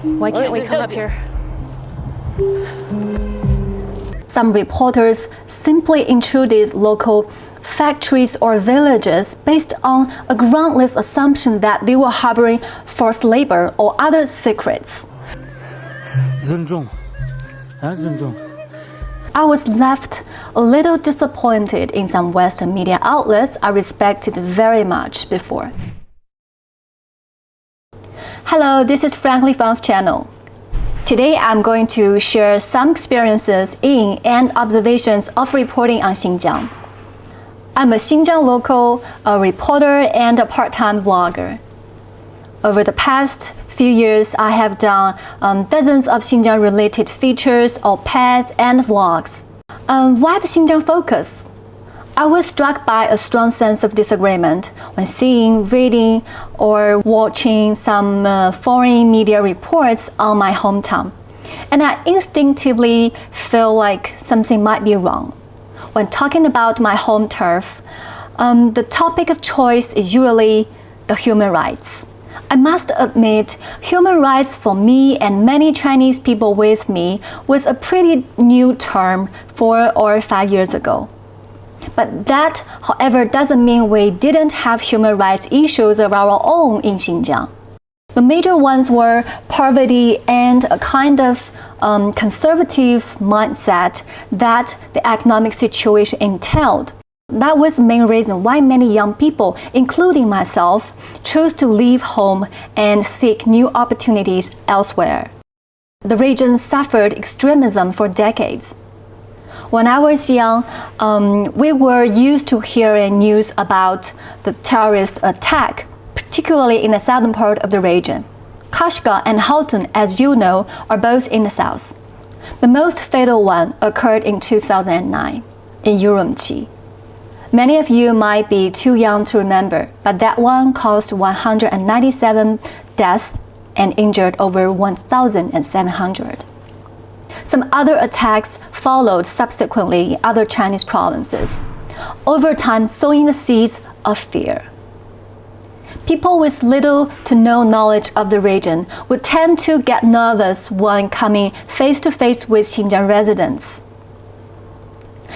Why can't we come up here? Some reporters simply intruded local factories or villages based on a groundless assumption that they were harboring forced labor or other secrets. 尊重，尊重。 I was left a little disappointed in some Western media outlets I respected very much before. Hello, this is Frankly Fang's channel. Today I'm going to share some experiences in and observations of reporting on Xinjiang. I'm a Xinjiang local, a reporter, and a part-time vlogger. Over the past few years, I have done dozens of Xinjiang-related features, op-eds, and vlogs. Why the Xinjiang focus? I was struck by a strong sense of disagreement when seeing, reading, or watching some foreign media reports on my hometown, and I instinctively feel like something might be wrong. When talking about my home turf, the topic of choice is usually the human rights. I must admit, human rights for me and many Chinese people with me was a pretty new term 4 or 5 years ago. But that, however, doesn't mean we didn't have human rights issues of our own in Xinjiang. The major ones were poverty and a kind of conservative mindset that the economic situation entailed. That was the main reason why many young people, including myself, chose to leave home and seek new opportunities elsewhere. The region suffered extremism for decades. When I was young, we were used to hearing news about the terrorist attack, particularly in the southern part of the region. Kashgar and Halton, as you know, are both in the south. The most fatal one occurred in 2009 in Urumqi. Many of you might be too young to remember, but that one caused 197 deaths and injured over 1,700. Some other attacks followed subsequently in other Chinese provinces, over time sowing the seeds of fear. People with little to no knowledge of the region would tend to get nervous when coming face-to-face with Xinjiang residents.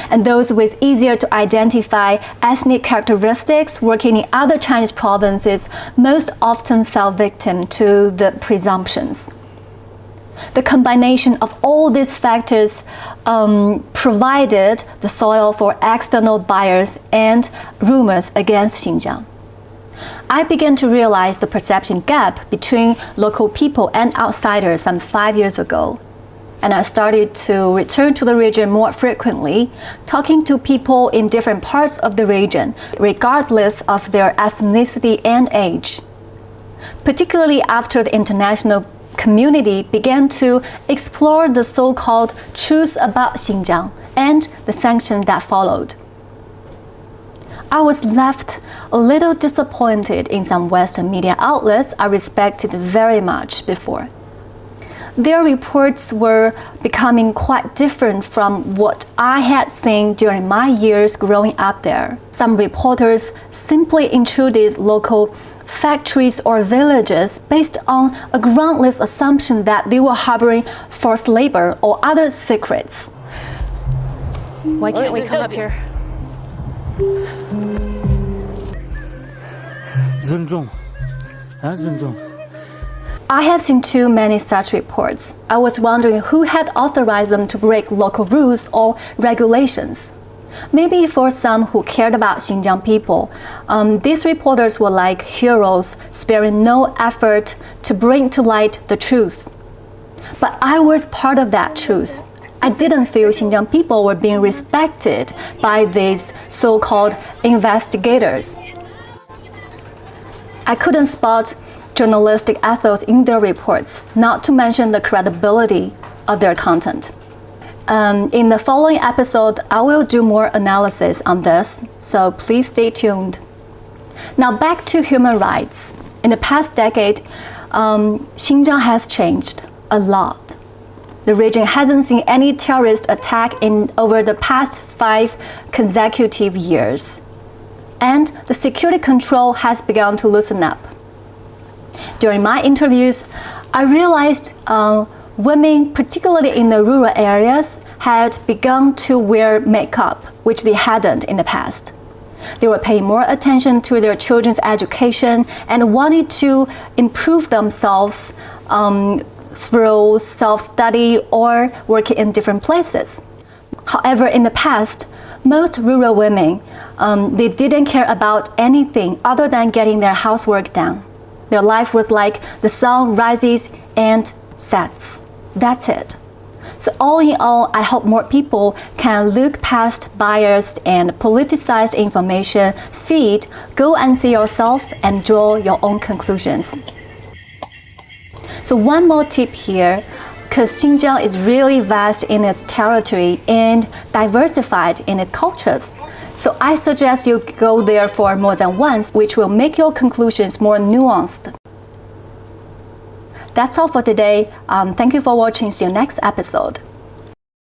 And those with easier to identify ethnic characteristics working in other Chinese provinces most often fell victim to the presumptions. The combination of all these factors provided the soil for external bias and rumors against Xinjiang. I began to realize the perception gap between local people and outsiders some 5 years ago. And I started to return to the region more frequently, talking to people in different parts of the region, regardless of their ethnicity and age. Particularly after the international community began to explore the so-called truth about Xinjiang and the sanctions that followed. I was left a little disappointed in some Western media outlets I respected very much before. Their reports were becoming quite different from what I had seen during my years growing up there. Some reporters simply intruded local factories or villages based on a groundless assumption that they were harboring forced labor or other secrets. Why can't we come up here? 尊重，尊重。 I have seen too many such reports. I was wondering who had authorized them to break local rules or regulations. Maybe for some who cared about Xinjiang people, these reporters were like heroes, sparing no effort to bring to light the truth. But I was part of that truth. I didn't feel Xinjiang people were being respected by these so-called investigators. I couldn't spot journalistic ethos in their reports, not to mention the credibility of their content. In the following episode, I will do more analysis on this, so please stay tuned. Now back to human rights. In the past decade, Xinjiang has changed a lot. The region hasn't seen any terrorist attack in over the past 5 consecutive years. And the security control has begun to loosen up. During my interviews, I realized women, particularly in the rural areas, had begun to wear makeup, which they hadn't in the past. They were paying more attention to their children's education and wanted to improve themselves through self-study or working in different places. However, in the past, most rural women, they didn't care about anything other than getting their housework done. Their life was like the sun rises and sets. That's it. So all in all, I hope more people can look past biased and politicized information feed, go and see yourself and draw your own conclusions. So one more tip here, because Xinjiang is really vast in its territory and diversified in its cultures. So I suggest you go there for more than once, which will make your conclusions more nuanced. That's all for today. Thank you for watching. See you next episode.